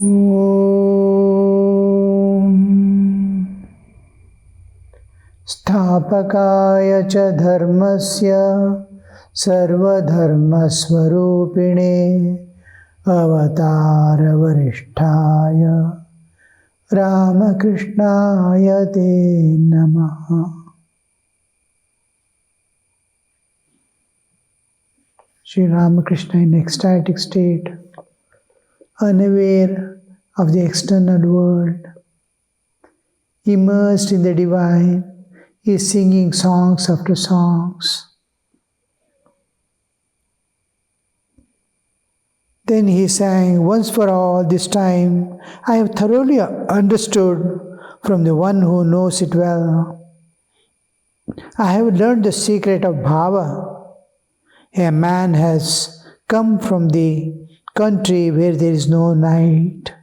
Om Sthapakaya cha dharmasya sarvadharmasvarupine avatara varishtaya Ramakrishnaya te namaha. Sri Ramakrishna in ecstatic state, unaware of the external world, immersed in the divine, is singing songs after songs. Then he sang, once for all, this time I have thoroughly understood from the one who knows it well. I have learned the secret of bhava. A man has come from the country where there is no night.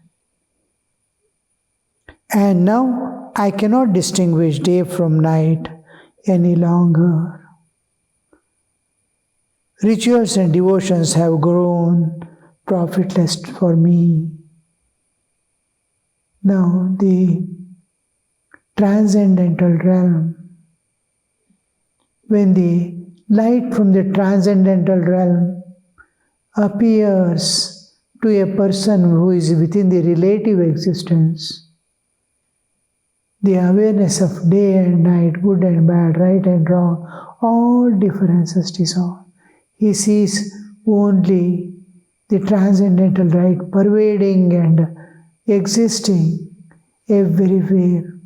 And now I cannot distinguish day from night any longer. Rituals and devotions have grown profitless for me. Now the transcendental realm, when the light from the transcendental realm appears to a person who is within the relative existence, the awareness of day and night, good and bad, right and wrong, all differences dissolve. He sees only the transcendental light pervading and existing everywhere.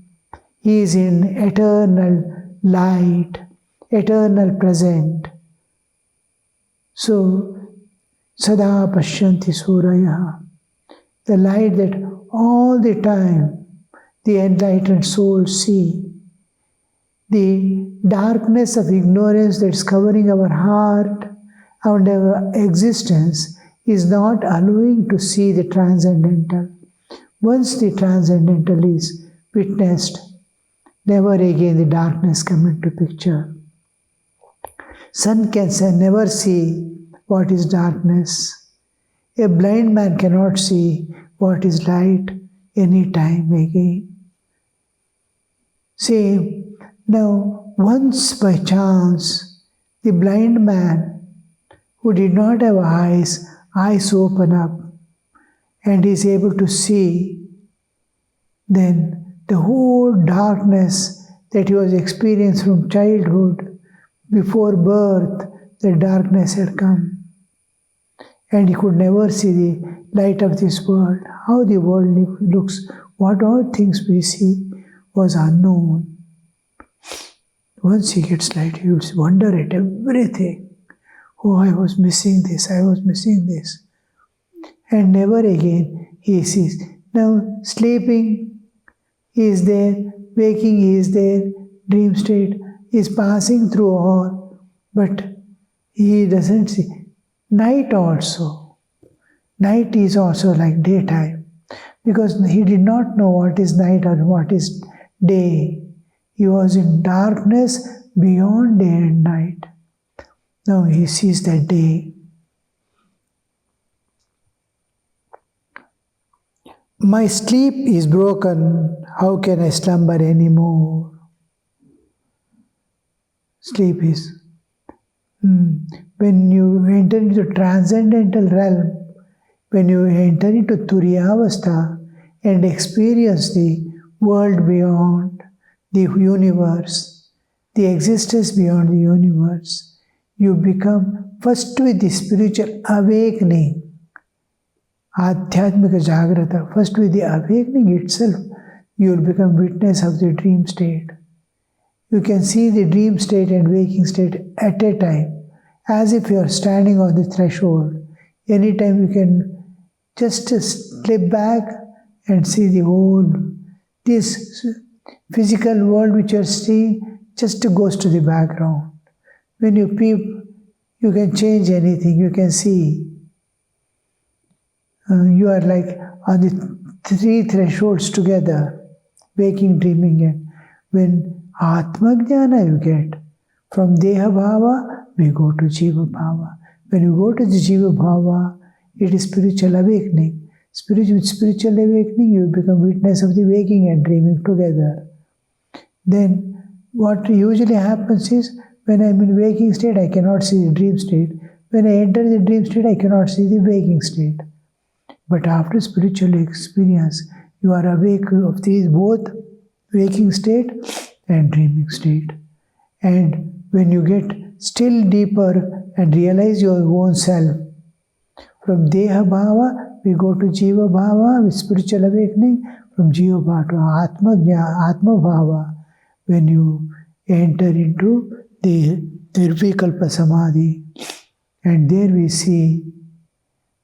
He is in eternal light, eternal present. So, Sada Pashyanti Suraya, the light that all the time the enlightened souls see. The darkness of ignorance that's covering our heart and our existence is not allowing to see the transcendental. Once the transcendental is witnessed, never again the darkness comes into picture. Sun can never see what is darkness. A blind man cannot see what is light any time again. See, now once by chance, the blind man who did not have eyes open up and is able to see, then the whole darkness that he was experiencing from childhood, before birth, the darkness had come. And he could never see the light of this world. How the world looks, what all things we see was unknown. Once he gets light, he will wonder at everything. Oh, I was missing this, I was missing this. And never again he sees. Now, sleeping, he is there, waking, he is there, dream state is passing through all, but he doesn't see. Night also. Night is also like daytime, because he did not know what is night or what is day. He was in darkness beyond day and night. Now he sees that day. My sleep is broken, how can I slumber anymore? Sleep is. When you enter into the transcendental realm, when you enter into Turiyavastha and experience the world beyond, the universe, the existence beyond the universe, you become first with the spiritual awakening, Adhyatmika Jagrata. First with the awakening itself, you will become witness of the dream state. You can see the dream state and waking state at a time, as if you are standing on the threshold. Anytime you can just slip back and see the whole, this physical world which you are seeing just goes to the background. When you peep, you can change anything, you can see. You are like on the three thresholds together, waking, dreaming, and when Atma Jnana you get, from Deha Bhava, we go to Jiva Bhava. When you go to the Jiva Bhava, it is spiritual awakening. With spiritual awakening, you become witness of the waking and dreaming together. Then, what usually happens is, when I'm in waking state, I cannot see the dream state. When I enter the dream state, I cannot see the waking state. But after spiritual experience, you are awake of these both waking state and dreaming state. And when you get still deeper and realize your own self, from Deha Bhava, we go to Jiva Bhava with spiritual awakening, from Jiva Bhava to Atma Bhava, when you enter into the Nirvikalpa Samadhi. And there we see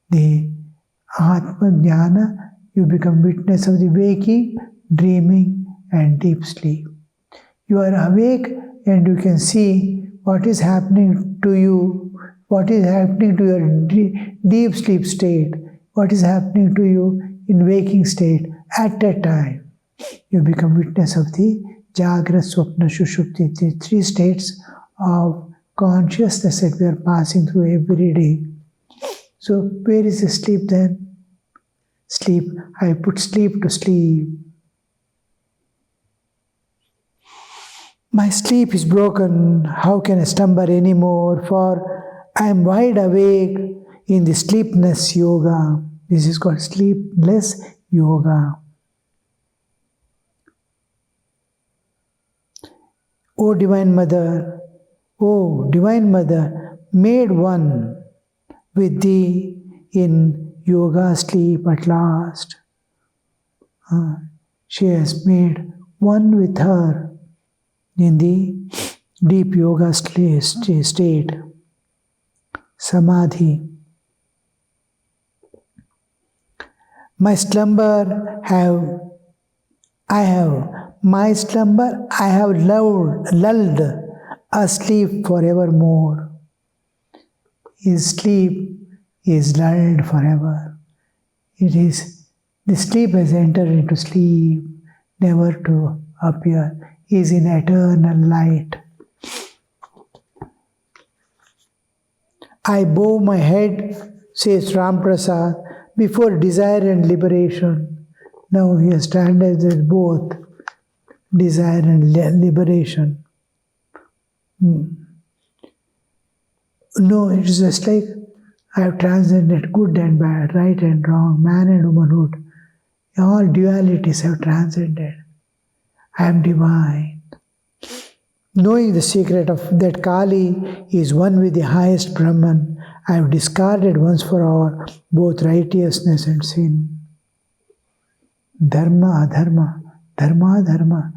the Atma Jnana, you become witness of the waking, dreaming, and deep sleep. You are awake and you can see what is happening to you, what is happening to your deep sleep state, what is happening to you in waking state at a time. You become witness of the Jagra, Swapna, Shushupti, the three states of consciousness that we are passing through every day. So where is the sleep then? Sleep. I put sleep to sleep. My sleep is broken. How can I slumber anymore? For I am wide awake in the sleepless yoga. This is called sleepless yoga. O Divine Mother, made one with thee in yoga sleep at last. She has made one with her in the deep yoga state, samadhi. My slumber I have lulled asleep forevermore. His sleep is lulled forever. The sleep has entered into sleep, never to appear. He is in eternal light. I bow my head, says Ram Prasad, before desire and liberation. Now he has standardized both desire and liberation. No, it is just like I have transcended good and bad, right and wrong, man and womanhood. All dualities have transcended. I am divine. Knowing the secret of that Kali is one with the highest Brahman, I have discarded once for all both righteousness and sin. Dharma, adharma, dharma, dharma.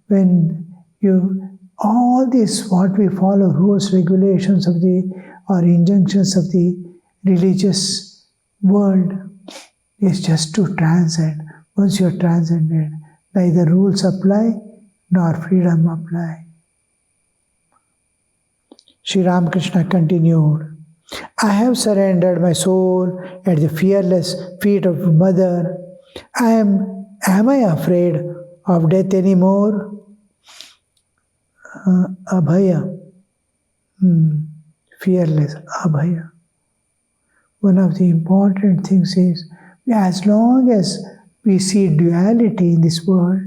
When you, all this what we follow, rules, regulations of or injunctions of the religious world is just to transcend. Once you are transcended, neither rules apply nor freedom apply. Sri Ramakrishna continued, I have surrendered my soul at the fearless feet of Mother. Am I afraid of death anymore? Abhaya. Fearless, abhaya. One of the important things is, as long as we see duality in this world,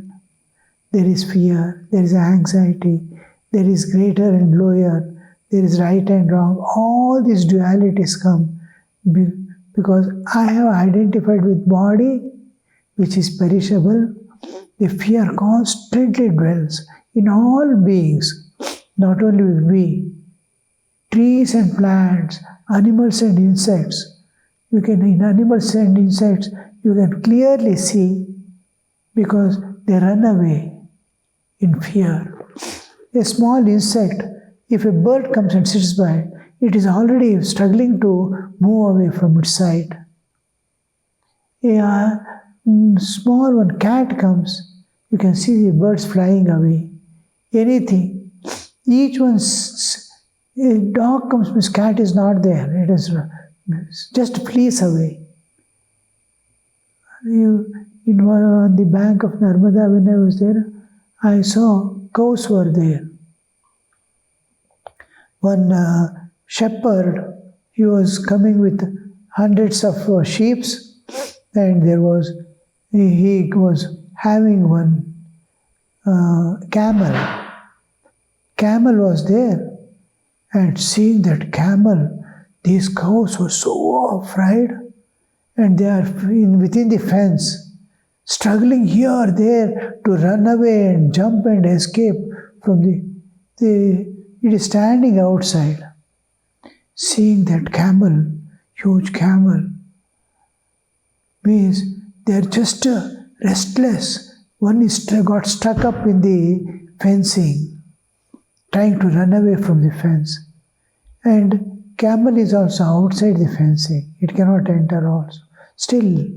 there is fear, there is anxiety, there is greater and lower, there is right and wrong. All these dualities come because I have identified with body, which is perishable. The fear constantly dwells in all beings, not only with we, trees and plants, animals and insects. In animals and insects, you can clearly see because they run away in fear. A small insect, if a bird comes and sits by, it is already struggling to move away from its side. A small one, cat comes, you can see the birds flying away. Anything. Each one's, a dog comes, this cat is not there. It is just flees away. On the bank of Narmada, when I was there, I saw cows were there. One shepherd, he was coming with hundreds of sheep and he was having one camel. Camel was there, and seeing that camel, these cows were so afraid, and they are within the fence, struggling here, there to run away and jump and escape from it is standing outside. Seeing that camel, huge camel, means they are just restless. One is got stuck up in the fencing, trying to run away from the fence. And camel is also outside the fencing. It cannot enter also. Still,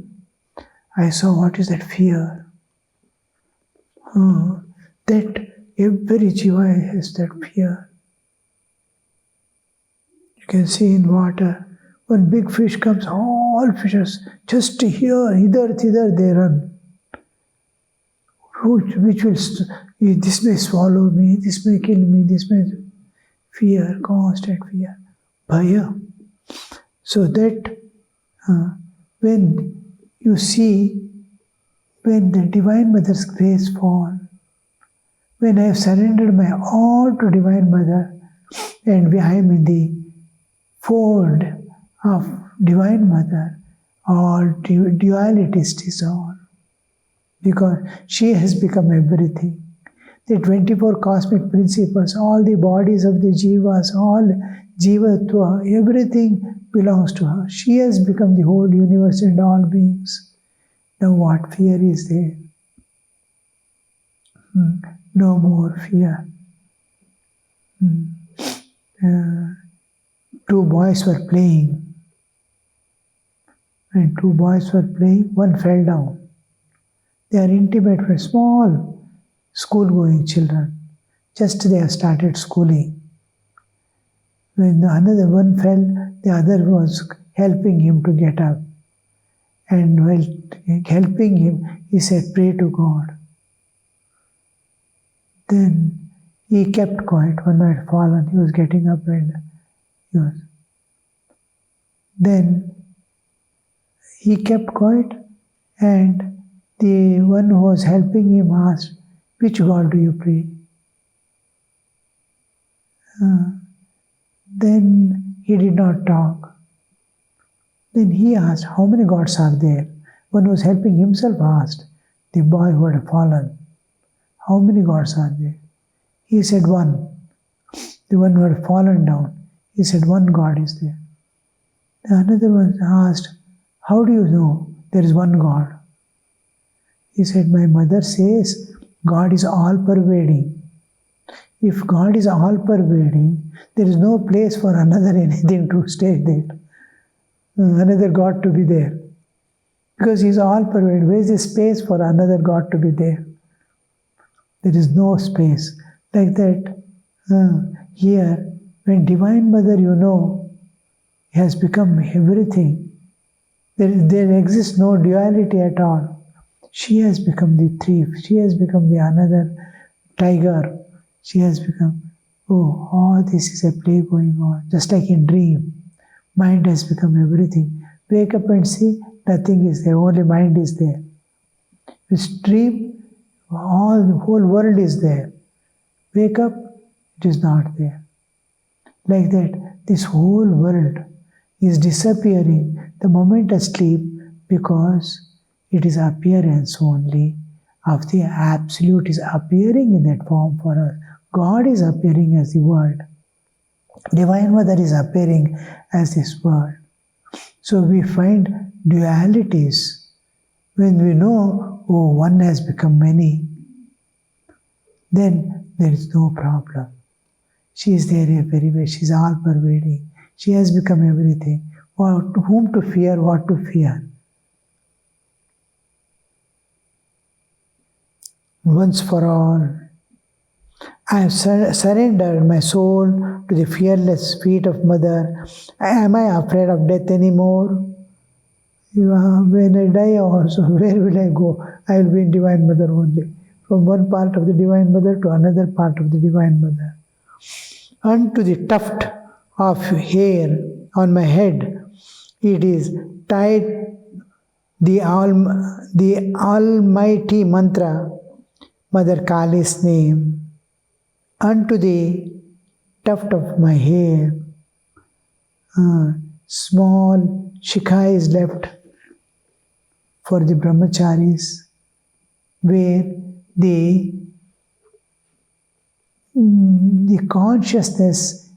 I saw what is that fear. That every jiva has that fear. You can see in water, when big fish comes, all fishes just here, hither, thither, they run. Which will, this may swallow me, this may kill me, this may, fear, constant fear, bhaya. So that when you see, when the Divine Mother's grace falls, when I have surrendered my all to Divine Mother, and I am in the fold of Divine Mother, all duality is dissolved. Because she has become everything. The 24 cosmic principles, all the bodies of the jivas, all jivatva, everything belongs to her. She has become the whole universe and all beings. Now what fear is there? No more fear. Two boys were playing. When two boys were playing, one fell down. They are intimate for small school-going children. Just they have started schooling. When another one fell, the other was helping him to get up. And while helping him, he said, "Pray to God." Then he kept quiet. One had fallen. He was getting up and he was. Then he kept quiet, and the one who was helping him asked, "Which God do you pray?" Then he did not talk. Then he asked, "How many gods are there?" One who was helping himself asked the boy who had fallen, "How many gods are there?" He said, "One." The one who had fallen down, he said, "One God is there." The another one asked, "How do you know there is one God?" He said, "My mother says God is all-pervading. If God is all-pervading, there is no place for another anything to stay there, another God to be there. Because He is all-pervading. Where is the space for another God to be there? There is no space. Like that, here, when Divine Mother, has become everything, there exists no duality at all. She has become the thief. She has become the another tiger. She has become, this is a play going on. Just like in dream. Mind has become everything. Wake up and see, nothing is there. Only mind is there. This dream, the whole world is there. Wake up, it is not there. Like that, this whole world is disappearing the moment I sleep, because it is appearance only of the Absolute is appearing in that form for us. God is appearing as the Word. Divine Mother is appearing as this Word. So we find dualities. When we know, one has become many, then there is no problem. She is there everywhere. She is all-pervading. She has become everything. Whom to fear, what to fear. Once for all, I have surrendered my soul to the fearless feet of Mother. Am I afraid of death anymore? When I die also, where will I go? I will be in Divine Mother only. From one part of the Divine Mother to another part of the Divine Mother. Unto the tuft of hair on my head, it is tied the almighty mantra, Mother Kali's name, unto the tuft of my hair. Small shikha is left for the brahmacharis, where the consciousness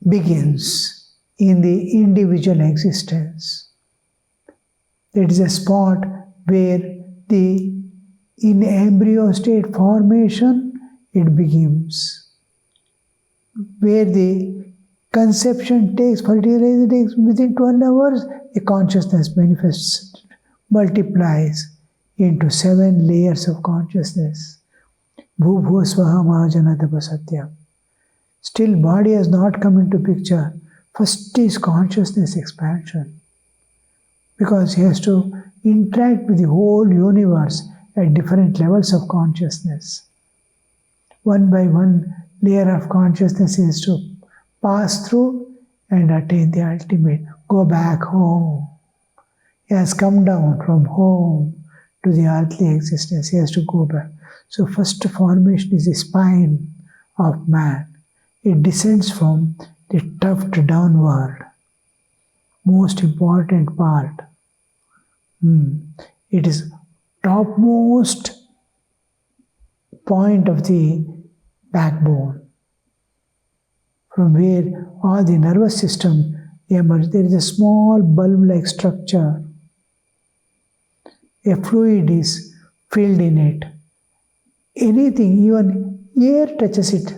begins in the individual existence. That is a spot where in embryo state formation it begins. Where the conception takes, fertilization takes within 12 hours, the consciousness manifests, multiplies into 7 layers of consciousness. Bhubhu swaha mahajanatapa satyam. Still body has not come into picture. First is consciousness expansion. Because he has to interact with the whole universe at different levels of consciousness. One by one layer of consciousness is to pass through and attain the ultimate. Go back home. He has come down from home to the earthly existence. He has to go back. So first formation is the spine of man. It descends from the tuft downward. Most important part. It is topmost point of the backbone, from where all the nervous system emerges. There is a small bulb-like structure. A fluid is filled in it. Anything, even air touches it,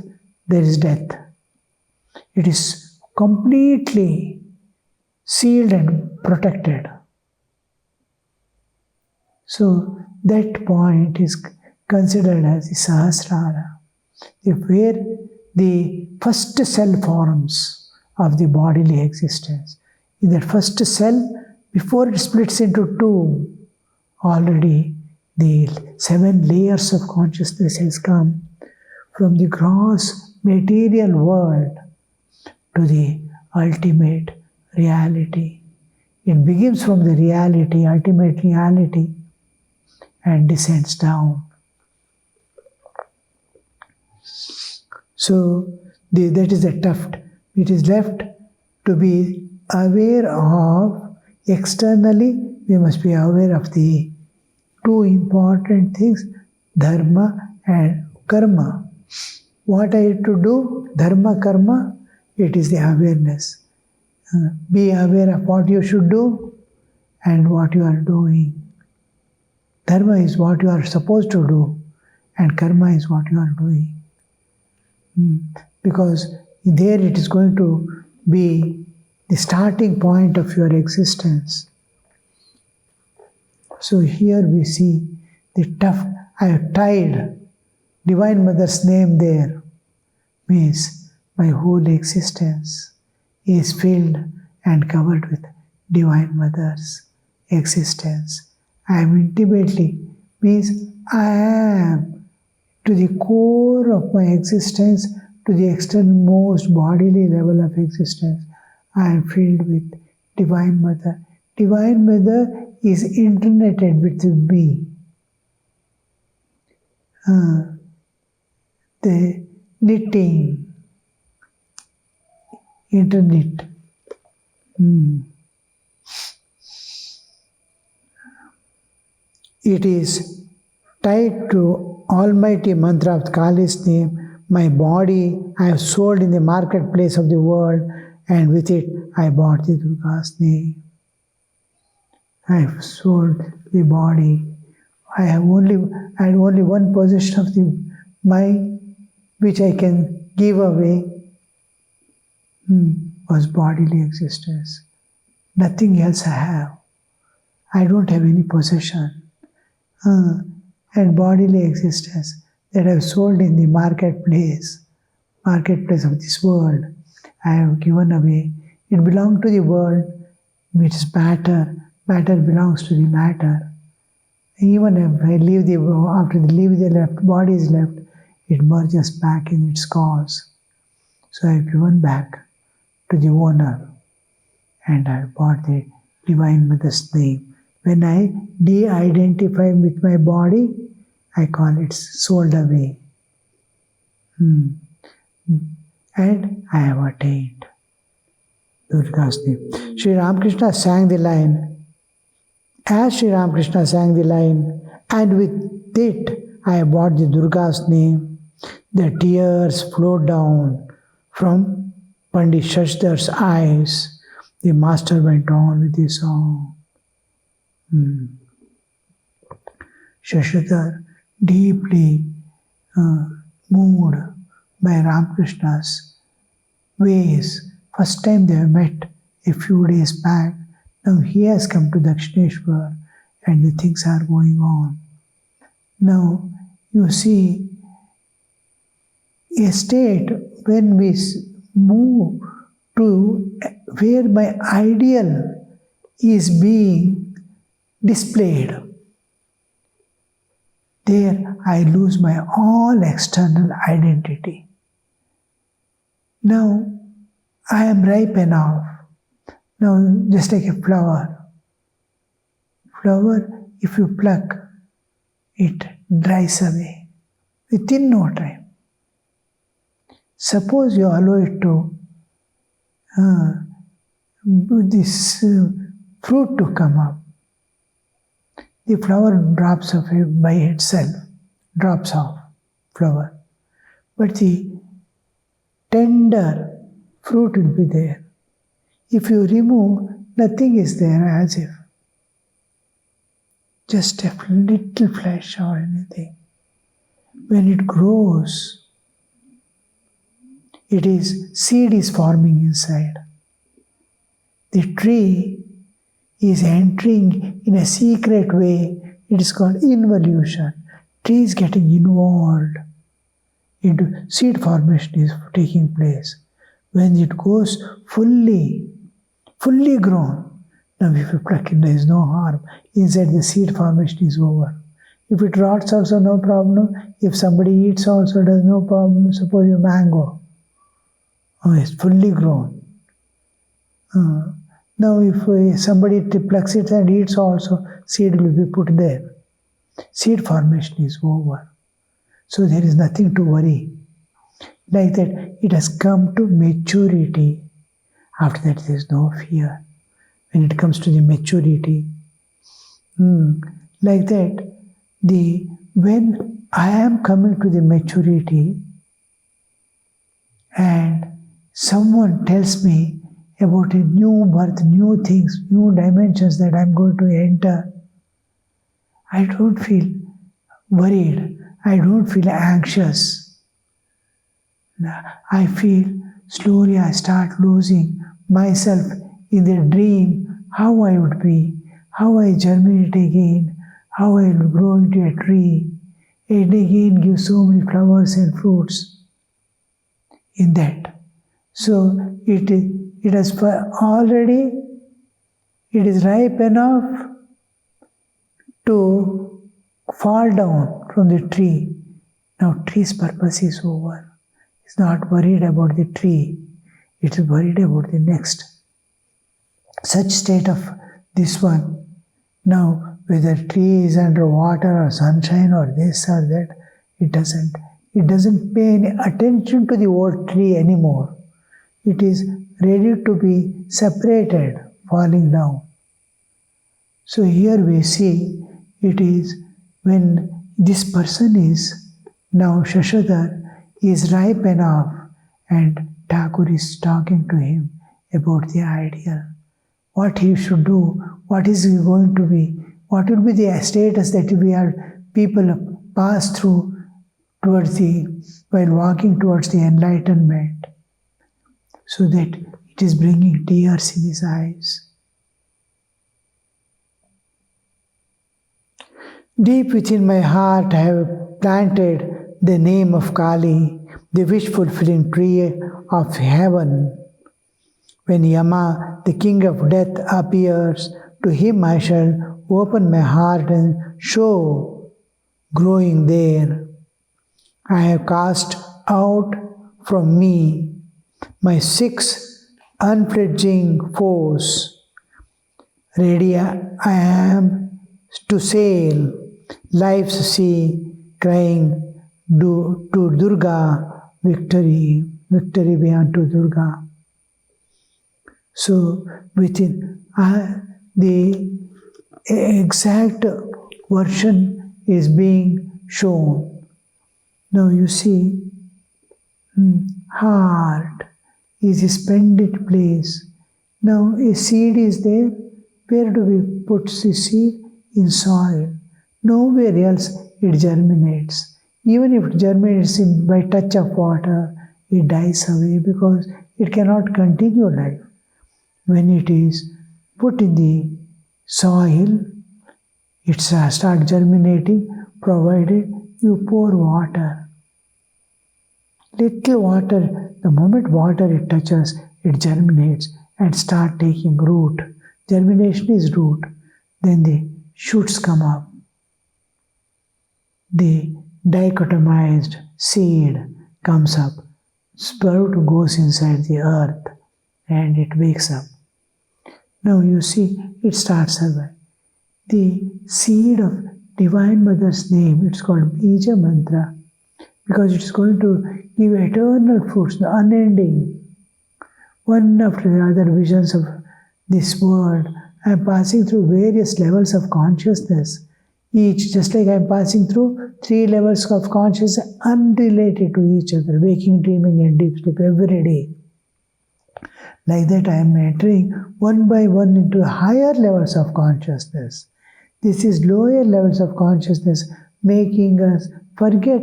there is death. It is completely sealed and protected. So that point is considered as the Sahasrara, where the first cell forms of the bodily existence. In that first cell, before it splits into 2, already the 7 layers of consciousness has come from the gross material world to the ultimate reality. It begins from the reality, ultimate reality, and descends down. So that is the tuft. It is left to be aware of externally. We must be aware of the 2 important things, dharma and karma. What are you to do? Dharma, karma, it is the awareness. Be aware of what you should do and what you are doing. Dharma is what you are supposed to do, and karma is what you are doing. Because there it is going to be the starting point of your existence. So here we see the tuft. I have tied Divine Mother's name there. Means my whole existence is filled and covered with Divine Mother's existence. I am intimately, means I am to the core of my existence, to the externmost bodily level of existence. I am filled with Divine Mother. Divine Mother is internated with me. The knitting, interknit. It is tied to Almighty Mantra of Kali's name. My body I have sold in the marketplace of the world, and with it I bought the Durga's name. I have sold the body. I had only one possession of my which I can give away, was bodily existence. Nothing else I have. I don't have any possession. And bodily existence that I have sold in the marketplace of this world, I have given away. It belongs to the world, it is matter. Matter belongs to the matter. Even if I leave after the body is left, it merges back in its cause. So I have given back to the owner, and I have bought the Divine Mother's name When I de-identify with my body, I call it sold away. And I have attained Durga's name. Sri Ramakrishna sang the line. As Sri Ramakrishna sang the line, and with it I bought the Durga's name, the tears flowed down from Pandit Shashadhar's eyes. The master went on with his song. Shashadhar, deeply moved by Ramakrishna's ways. First time they met a few days back. Now he has come to Dakshineshwar and the things are going on. Now you see a state when we move to where my ideal is being displayed. There I lose my all external identity. Now I am ripe enough. Now just like a flower. Flower, if you pluck, it dries away within no time. Suppose you allow it to this fruit to come up. The flower drops off by itself, drops off flower. But the tender fruit will be there. If you remove, nothing is there as if. Just a little flesh or anything. When it grows, seed is forming inside. The tree is entering in a secret way. It is called involution. Tree is getting involved into seed formation is taking place. When it goes fully grown, now if you pluck it, there is no harm. Inside the seed formation is over. If it rots also, no problem. If somebody eats also, there is no problem. Suppose you mango. Oh, it's fully grown. Now if somebody plucks it and eats also, seed will be put there. Seed formation is over. So there is nothing to worry. Like that, it has come to maturity. After that, there is no fear. When it comes to the maturity, like that, when I am coming to the maturity and someone tells me about a new birth, new things, new dimensions that I'm going to enter, I don't feel worried. I don't feel anxious. I feel slowly I start losing myself in the dream, how I would be, how I germinate again, how I will grow into a tree, and again give so many flowers and fruits in that. So it is already, it is ripe enough to fall down from the tree. Now tree's purpose is over. It's not worried about the tree. It is worried about the next. Such state of this one. Now, whether tree is under water or sunshine or this or that, it doesn't pay any attention to the old tree anymore. It is ready to be separated, falling down. So here we see it is when this person is now Shashadhar is ripe enough and Thakur is talking to him about the ideal. What he should do, what is he going to be, what will be the status that we are people pass through while walking towards the enlightenment, so that it is bringing tears in his eyes. Deep within my heart I have planted the name of Kali, the wish-fulfilling tree of heaven. When Yama, the king of death, appears, to him I shall open my heart and show growing there. I have cast out from me my 6 unfledging foes, Ready I am to sail life's sea, crying to Durga, victory, victory be unto Durga. So within the exact version is being shown. Now you see, heart is a splendid place. Now a seed is there. Where do we put the seed? In soil. Nowhere else it germinates. Even if it germinates by touch of water, it dies away because it cannot continue life. When it is put in the soil, it starts germinating provided you pour water. Little water, the moment water it touches, it germinates and start taking root. Germination is root. Then the shoots come up. The dichotomized seed comes up. Sprout goes inside the earth and it wakes up. Now you see, it starts surviving. The seed of Divine Mother's name, it's called Bija Mantra, because it's going to give eternal fruits, the unending. One after the other visions of this world, I am passing through various levels of consciousness. Each, just like I am passing through 3 levels of consciousness unrelated to each other, waking, dreaming, and deep sleep every day. Like that, I am entering one by one into higher levels of consciousness. This is lower levels of consciousness making us forget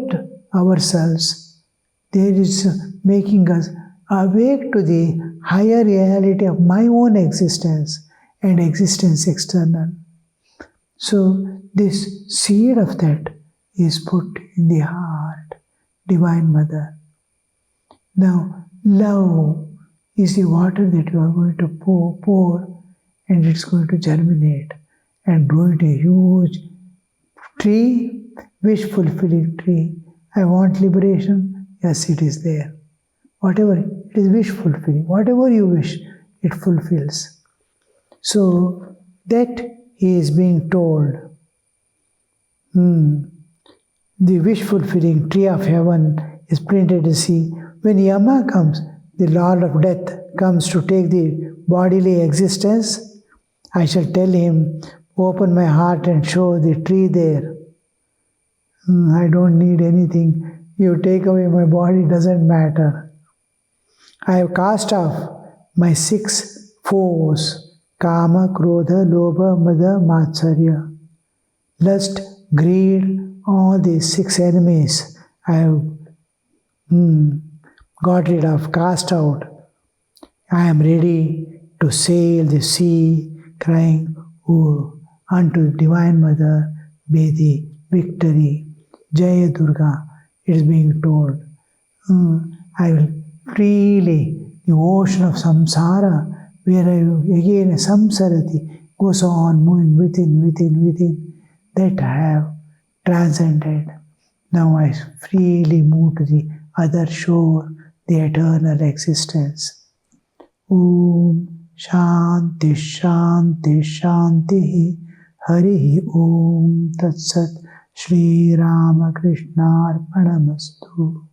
ourselves. There is making us awake to the higher reality of my own existence and existence external. So this seed of that is put in the heart, Divine Mother. Now, love is the water that you are going to pour and it's going to germinate and grow into a huge tree, wish-fulfilling tree. I want liberation. Yes, it is there. Whatever, it is wish-fulfilling. Whatever you wish, it fulfills. So, that he is being told. The wish-fulfilling tree of heaven is printed to see. When Yama comes, the Lord of Death comes to take the bodily existence, I shall tell him, open my heart and show the tree there. I don't need anything. You take away my body, doesn't matter. I have cast off my 6 foes, Kama, Krodha, Lobha, Mada, Matsarya. Lust, greed, all these 6 enemies I have got rid of, cast out. I am ready to sail the sea, crying, oh, unto Divine Mother be the victory. Jaya Durga, it is being told. I will freely, the ocean of samsara, where I again samsarati goes on moving within, that I have transcended. Now I freely move to the other shore, the eternal existence. Om Shanti Shanti Shanti Hari Om Tat Sat Shri Ramakrishna Arpanamastu.